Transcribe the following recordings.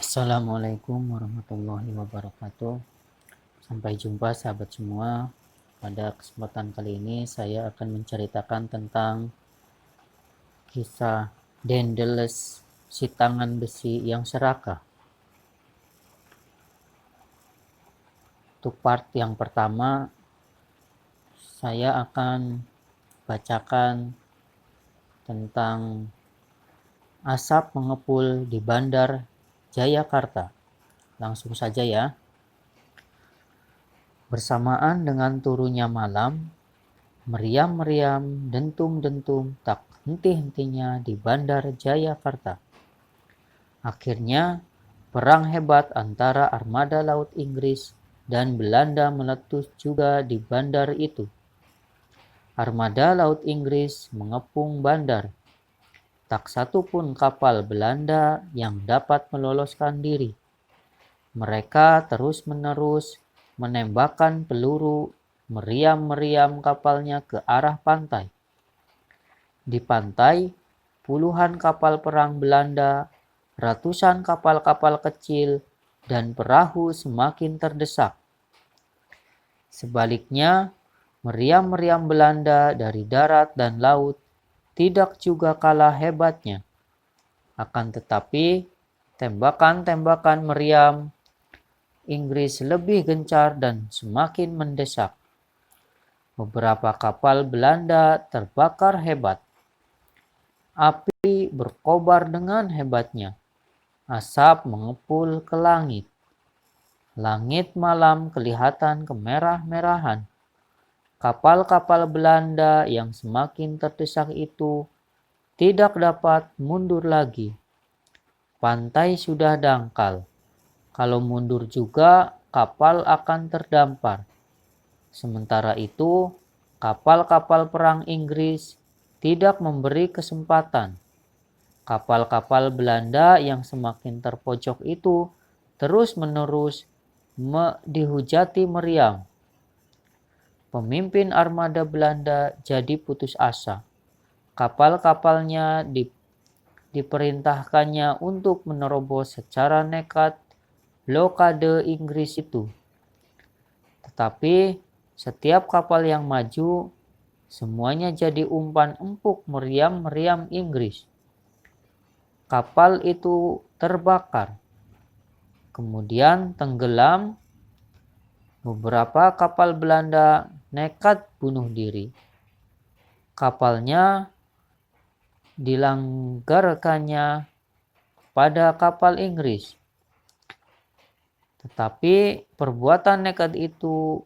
Assalamualaikum warahmatullahi wabarakatuh. Sampai jumpa sahabat semua. Pada kesempatan kali ini saya akan menceritakan tentang kisah Daedalus, si tangan besi yang serakah. Untuk part yang pertama, saya akan bacakan tentang asap mengepul di Bandar Jayakarta. Langsung saja ya. Bersamaan dengan turunnya malam, meriam-meriam, dentum-dentum tak henti-hentinya di Bandar Jayakarta. Akhirnya, perang hebat antara armada laut Inggris dan Belanda meletus juga di bandar itu. Armada laut Inggris mengepung bandar. Tak satu pun kapal Belanda yang dapat meloloskan diri. Mereka terus-menerus menembakkan peluru meriam-meriam kapalnya ke arah pantai. Di pantai, puluhan kapal perang Belanda, ratusan kapal-kapal kecil, dan perahu semakin terdesak. Sebaliknya, meriam-meriam Belanda dari darat dan laut tidak juga kalah hebatnya. Akan tetapi, tembakan-tembakan meriam Inggris lebih gencar dan semakin mendesak. Beberapa kapal Belanda terbakar hebat. Api berkobar dengan hebatnya. Asap mengepul ke langit. Langit malam kelihatan kemerah-merahan. Kapal-kapal Belanda yang semakin terdesak itu tidak dapat mundur lagi. Pantai sudah dangkal. Kalau mundur juga, kapal akan terdampar. Sementara itu, kapal-kapal perang Inggris tidak memberi kesempatan. Kapal-kapal Belanda yang semakin terpojok itu terus-menerus dihujati meriam. Pemimpin armada Belanda jadi putus asa. Kapal-kapalnya diperintahkannya untuk menerobos secara nekat blokade Inggris itu. Tetapi setiap kapal yang maju, semuanya jadi umpan empuk meriam-meriam Inggris. Kapal itu terbakar, kemudian tenggelam. Beberapa kapal Belanda nekat bunuh diri. Kapalnya dilanggarkannya pada kapal Inggris. Tetapi perbuatan nekat itu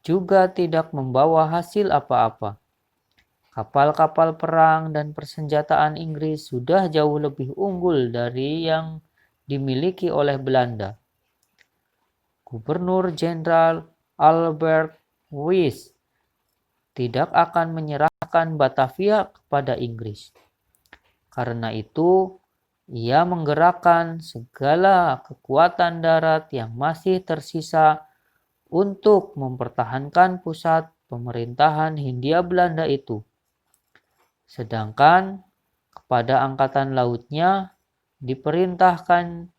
juga tidak membawa hasil apa-apa. Kapal-kapal perang dan persenjataan Inggris sudah jauh lebih unggul dari yang dimiliki oleh Belanda. Gubernur Jenderal Albert Wyss tidak akan menyerahkan Batavia kepada Inggris. Karena itu, ia menggerakkan segala kekuatan darat yang masih tersisa untuk mempertahankan pusat pemerintahan Hindia Belanda itu. Sedangkan kepada angkatan lautnya diperintahkan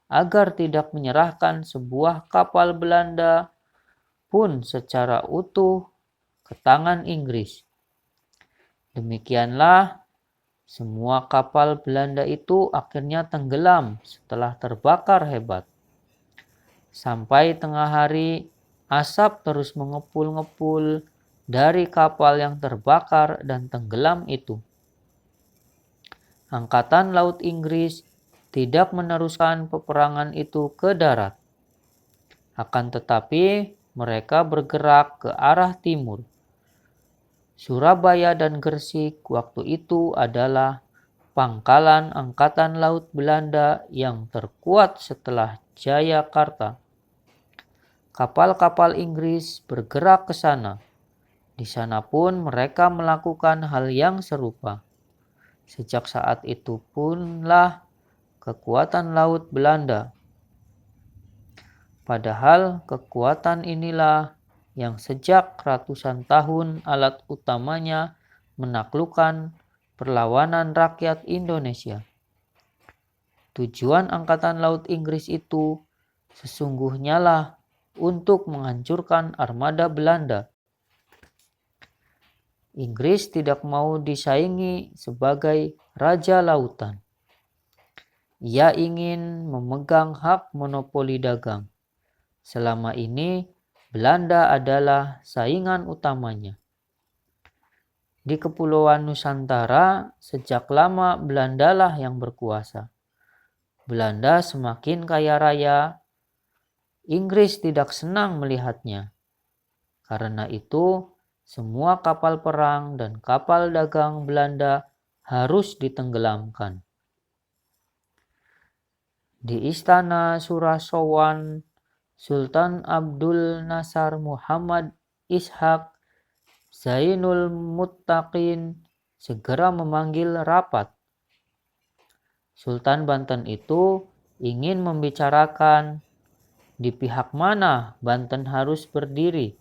agar tidak menyerahkan sebuah kapal Belanda pun secara utuh ke tangan Inggris. Demikianlah semua kapal Belanda itu akhirnya tenggelam setelah terbakar hebat. Sampai tengah hari, asap terus mengepul-ngepul dari kapal yang terbakar dan tenggelam itu. Angkatan Laut Inggris tidak meneruskan peperangan itu ke darat. Akan tetapi, mereka bergerak ke arah timur. Surabaya dan Gresik waktu itu adalah pangkalan Angkatan Laut Belanda yang terkuat setelah Jayakarta. Kapal-kapal Inggris bergerak ke sana. Di sana pun mereka melakukan hal yang serupa. Sejak saat itu punlah kekuatan laut Belanda. Padahal kekuatan inilah yang sejak ratusan tahun alat utamanya menaklukkan perlawanan rakyat Indonesia. Tujuan Angkatan Laut Inggris itu sesungguhnya lah untuk menghancurkan armada Belanda. Inggris tidak mau disaingi sebagai raja lautan. Ia ingin memegang hak monopoli dagang. Selama ini, Belanda adalah saingan utamanya. Di Kepulauan Nusantara, sejak lama Belandalah yang berkuasa. Belanda semakin kaya raya, Inggris tidak senang melihatnya. Karena itu, semua kapal perang dan kapal dagang Belanda harus ditenggelamkan. Di istana Surasowan, Sultan Abdul Nasar Muhammad Ishak Zainul Muttaqin segera memanggil rapat. Sultan Banten itu ingin membicarakan di pihak mana Banten harus berdiri.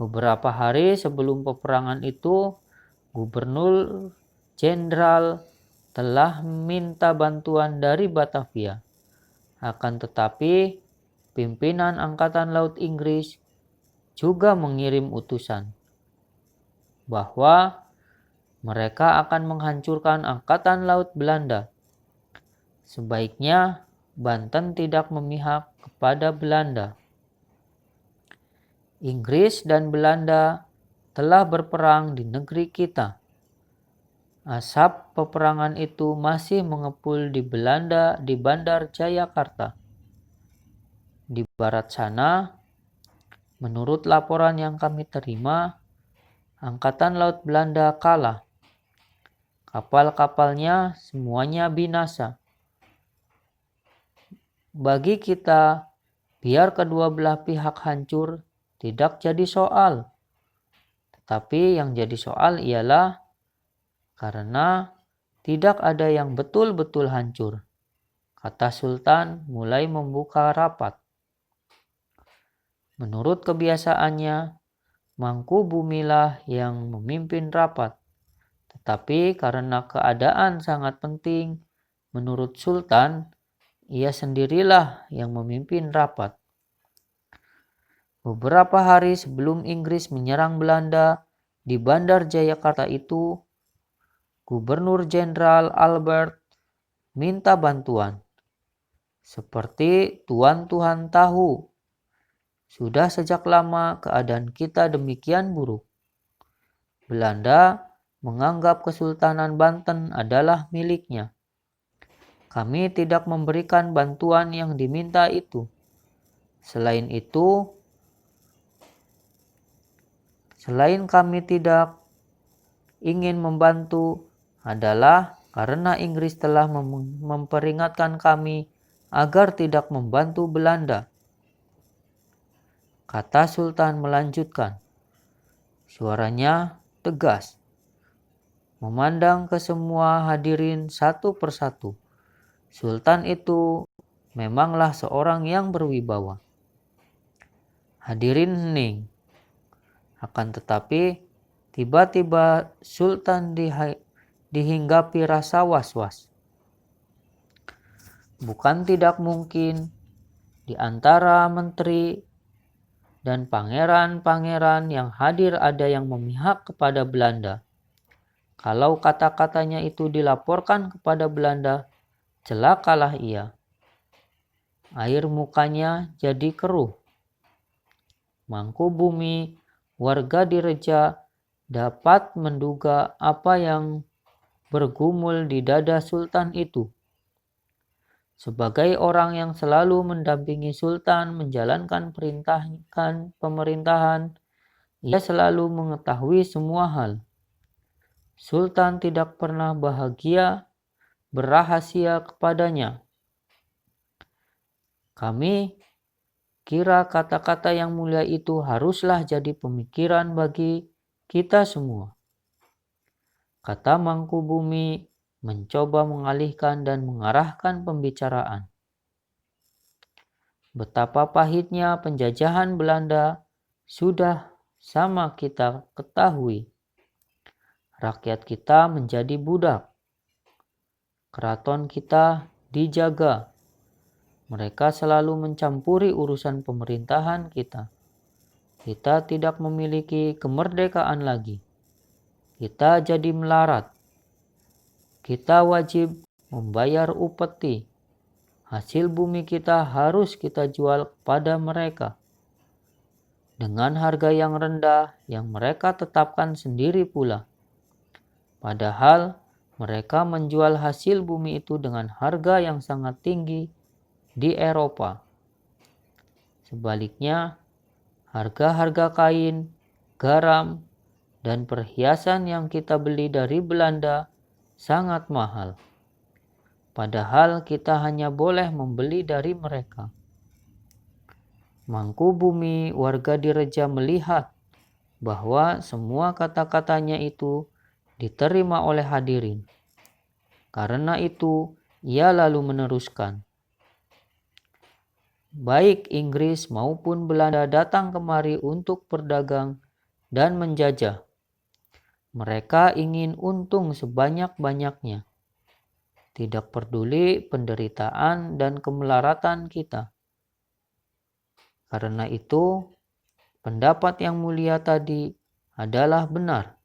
Beberapa hari sebelum peperangan itu, Gubernur Jenderal telah minta bantuan dari Batavia. Akan tetapi, pimpinan Angkatan Laut Inggris juga mengirim utusan bahwa mereka akan menghancurkan Angkatan Laut Belanda. Sebaiknya Banten tidak memihak kepada Belanda. Inggris dan Belanda telah berperang di negeri kita. Asap peperangan itu masih mengepul di Belanda di Bandar Jayakarta. Di barat sana, menurut laporan yang kami terima, Angkatan Laut Belanda kalah. Kapal-kapalnya semuanya binasa. Bagi kita, biar kedua belah pihak hancur tidak jadi soal. Tetapi yang jadi soal ialah karena tidak ada yang betul-betul hancur, kata Sultan mulai membuka rapat. Menurut kebiasaannya, Mangkubumilah yang memimpin rapat. Tetapi karena keadaan sangat penting, menurut Sultan, ia sendirilah yang memimpin rapat. Beberapa hari sebelum Inggris menyerang Belanda di Bandar Jayakarta itu, Gubernur Jenderal Albert minta bantuan. Seperti tuan-tuan tahu, sudah sejak lama keadaan kita demikian buruk. Belanda menganggap Kesultanan Banten adalah miliknya. Kami tidak memberikan bantuan yang diminta itu. Selain kami tidak ingin membantu adalah karena Inggris telah memperingatkan kami agar tidak membantu Belanda. Kata Sultan melanjutkan. Suaranya tegas. Memandang ke semua hadirin satu persatu. Sultan itu memanglah seorang yang berwibawa. Hadirin hening. Akan tetapi, tiba-tiba Sultan dihinggapi rasa was-was. Bukan tidak mungkin di antara menteri dan pangeran-pangeran yang hadir ada yang memihak kepada Belanda. Kalau kata-katanya itu dilaporkan kepada Belanda, celakalah ia. Air mukanya jadi keruh. Mangkubumi, warga Direja dapat menduga apa yang bergumul di dada Sultan itu. Sebagai orang yang selalu mendampingi Sultan menjalankan pemerintahan, ia selalu mengetahui semua hal. Sultan tidak pernah bahagia berrahasia kepadanya. Kami kira kata-kata yang mulia itu haruslah jadi pemikiran bagi kita semua. Kata Mangkubumi mencoba mengalihkan dan mengarahkan pembicaraan. Betapa pahitnya penjajahan Belanda sudah sama kita ketahui. Rakyat kita menjadi budak. keraton kita dijaga. Mereka selalu mencampuri urusan pemerintahan kita. Kita tidak memiliki kemerdekaan lagi. Kita jadi melarat. Kita wajib membayar upeti. Hasil bumi kita harus kita jual kepada mereka dengan harga yang rendah yang mereka tetapkan sendiri pula. Padahal mereka menjual hasil bumi itu dengan harga yang sangat tinggi di Eropa. Sebaliknya, harga-harga kain, garam, dan perhiasan yang kita beli dari Belanda sangat mahal. Padahal kita hanya boleh membeli dari mereka. Mangkubumi warga Direja melihat bahwa semua kata-katanya itu diterima oleh hadirin. Karena itu, ia lalu meneruskan. Baik Inggris maupun Belanda datang kemari untuk berdagang dan menjajah. Mereka ingin untung sebanyak-banyaknya. Tidak peduli penderitaan dan kemelaratan kita. Karena itu, pendapat yang mulia tadi adalah benar.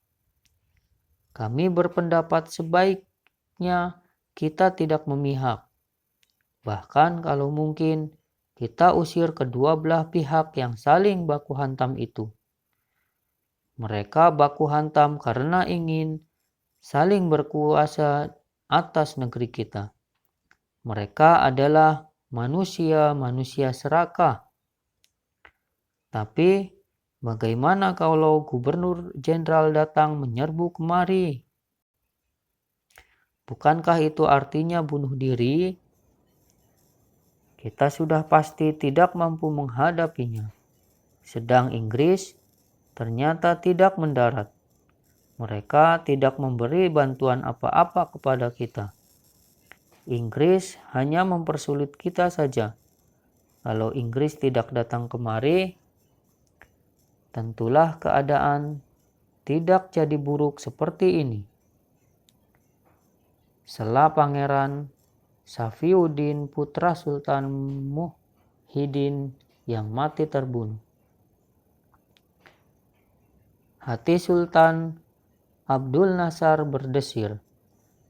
Kami berpendapat sebaiknya kita tidak memihak. Bahkan kalau mungkin, kita usir kedua belah pihak yang saling baku hantam itu. Mereka baku hantam karena ingin saling berkuasa atas negeri kita. Mereka adalah manusia-manusia serakah. Tapi bagaimana kalau gubernur jenderal datang menyerbu kemari? Bukankah itu artinya bunuh diri? Kita sudah pasti tidak mampu menghadapinya. Sedang Inggris ternyata tidak mendarat. Mereka tidak memberi bantuan apa-apa kepada kita. Inggris hanya mempersulit kita saja. Kalau Inggris tidak datang kemari, tentulah keadaan tidak jadi buruk seperti ini. Sela Pangeran Safiuddin putra Sultan Muhyiddin yang mati terbunuh. Hati Sultan Abdul Nasar berdesir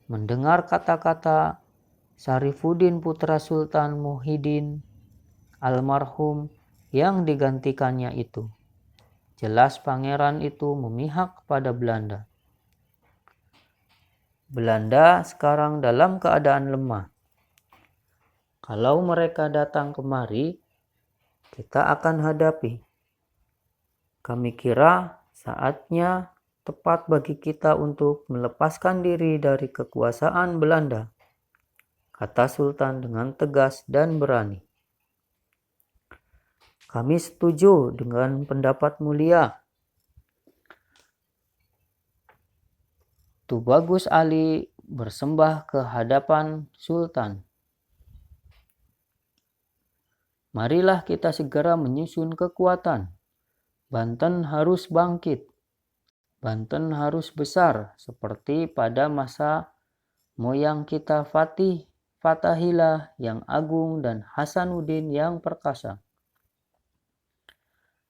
mendengar kata-kata Sarifuddin putra Sultan Muhyiddin almarhum yang digantikannya itu. Jelas pangeran itu memihak kepada Belanda. Belanda sekarang dalam keadaan lemah. Kalau mereka datang kemari, kita akan hadapi. Kami kira saatnya tepat bagi kita untuk melepaskan diri dari kekuasaan Belanda, kata Sultan dengan tegas dan berani. Kami setuju dengan pendapat mulia. Tubagus Ali bersembah ke hadapan Sultan. Marilah kita segera menyusun kekuatan. Banten harus bangkit. Banten harus besar seperti pada masa moyang kita Fatahillah yang agung dan Hasanuddin yang perkasa.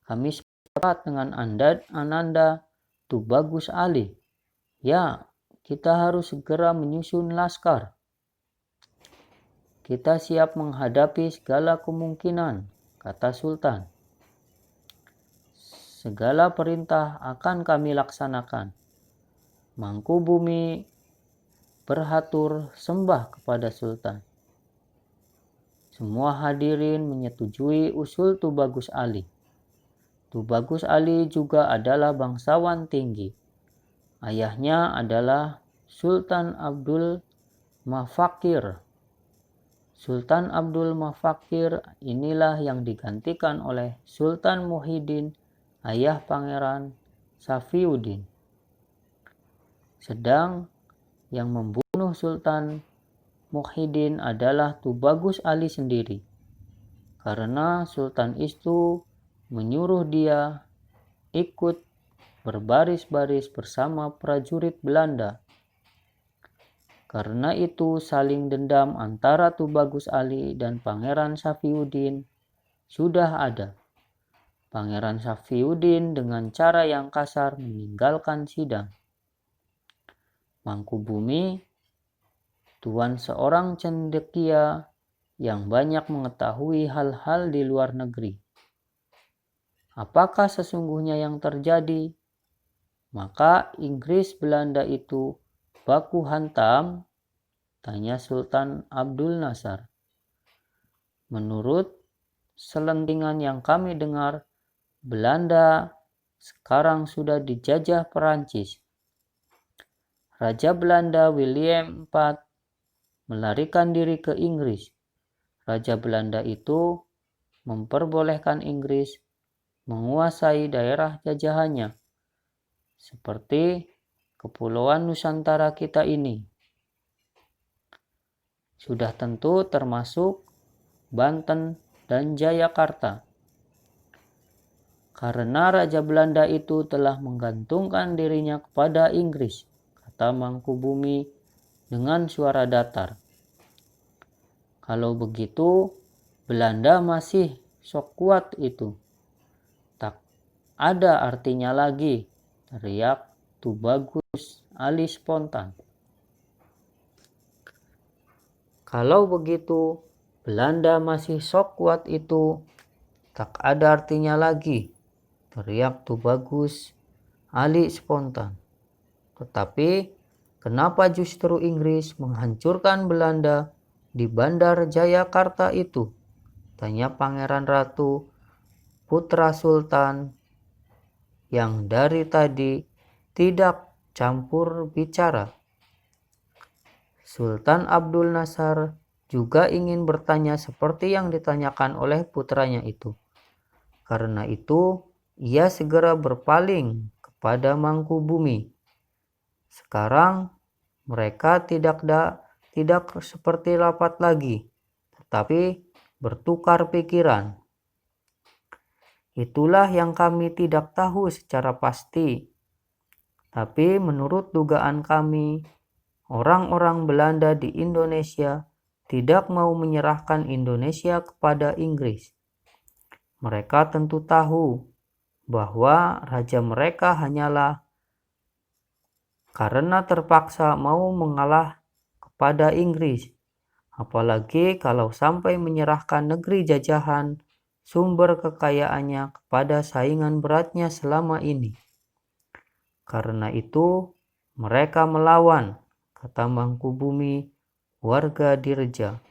Kami sepakat dengan Ananda Tubagus Ali. Ya, kita harus segera menyusun laskar. Kita siap menghadapi segala kemungkinan, kata Sultan. Segala perintah akan kami laksanakan. Mangkubumi berhatur sembah kepada Sultan. Semua hadirin menyetujui usul Tubagus Ali. Tubagus Ali juga adalah bangsawan tinggi. Ayahnya adalah Sultan Abdul Mafakir. Sultan Abdul Mafakir inilah yang digantikan oleh Sultan Muhyiddin, ayah Pangeran Safiuddin. Sedang yang membunuh Sultan Muhyiddin adalah Tubagus Ali sendiri. Karena Sultan itu menyuruh dia ikut berbaris-baris bersama prajurit Belanda. Karena itu saling dendam antara Tubagus Ali dan Pangeran Safiuddin sudah ada. Pangeran Safiuddin dengan cara yang kasar meninggalkan sidang. Mangkubumi, tuan seorang cendekia yang banyak mengetahui hal-hal di luar negeri. Apakah sesungguhnya yang terjadi? Maka Inggris Belanda itu baku hantam? Tanya Sultan Abdul Nasar. Menurut selentingan yang kami dengar, Belanda sekarang sudah dijajah Perancis. Raja Belanda William IV melarikan diri ke Inggris. Raja Belanda itu memperbolehkan Inggris menguasai daerah jajahannya, seperti Kepulauan Nusantara kita ini. Sudah tentu termasuk Banten dan Jayakarta. Karena Raja Belanda itu telah menggantungkan dirinya kepada Inggris, kata Mangkubumi dengan suara datar. Kalau begitu, Belanda masih sok kuat itu. Tak ada artinya lagi, teriak Tubagus Ali spontan. Kalau begitu, Belanda masih sok kuat itu, tak ada artinya lagi, teriak Tubagus Ali spontan. Tetapi, kenapa justru Inggris menghancurkan Belanda di Bandar Jayakarta itu? Tanya Pangeran Ratu, putra Sultan, yang dari tadi tidak campur bicara. Sultan Abdul Nasar juga ingin bertanya seperti yang ditanyakan oleh putranya itu. Karena itu, ia segera berpaling kepada Mangkubumi. Sekarang mereka tidak seperti rapat lagi, tetapi bertukar pikiran. Itulah yang kami tidak tahu secara pasti. Tapi menurut dugaan kami, orang-orang Belanda di Indonesia tidak mau menyerahkan Indonesia kepada Inggris. Mereka tentu tahu bahwa raja mereka hanyalah karena terpaksa mau mengalah kepada Inggris. Apalagi kalau sampai menyerahkan negeri jajahan sumber kekayaannya kepada saingan beratnya selama ini. Karena itu mereka melawan, kata Mangkubumi, warga Dirja.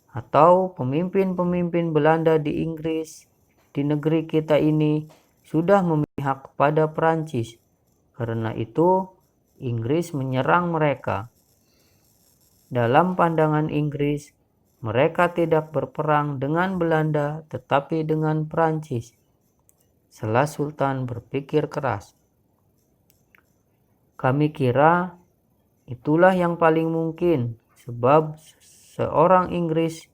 Atau pemimpin-pemimpin Belanda di Inggris, di negeri kita ini, sudah memihak kepada Perancis. Karena itu Inggris menyerang mereka. Dalam pandangan Inggris, mereka tidak berperang dengan Belanda tetapi dengan Perancis. Selah Sultan berpikir keras. Kami kira itulah yang paling mungkin, sebab seorang Inggris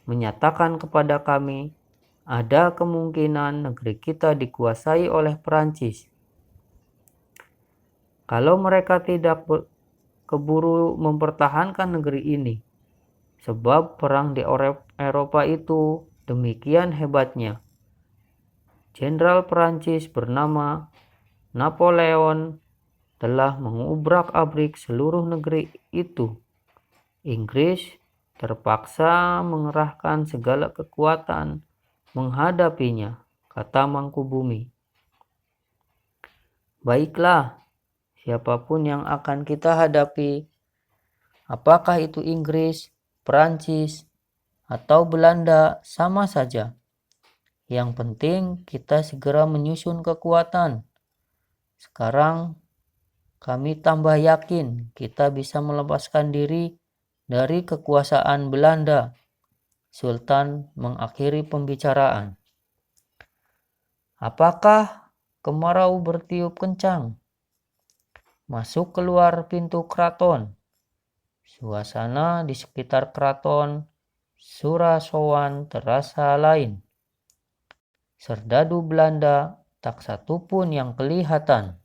menyatakan kepada kami ada kemungkinan negeri kita dikuasai oleh Perancis. Kalau mereka tidak keburu mempertahankan negeri ini, sebab perang di Eropa itu demikian hebatnya. Jenderal Perancis bernama Napoleon telah mengubrak-abrik seluruh negeri itu. Inggris terpaksa mengerahkan segala kekuatan menghadapinya, kata Mangkubumi. Baiklah, siapapun yang akan kita hadapi, apakah itu Inggris, Perancis, atau Belanda, sama saja. Yang penting kita segera menyusun kekuatan. Sekarang kami tambah yakin kita bisa melepaskan diri dari kekuasaan Belanda. Sultan mengakhiri pembicaraan. Apakah kemarau bertiup kencang? Masuk keluar pintu keraton. Suasana di sekitar keraton Surasowan terasa lain. Serdadu Belanda tak satu pun yang kelihatan.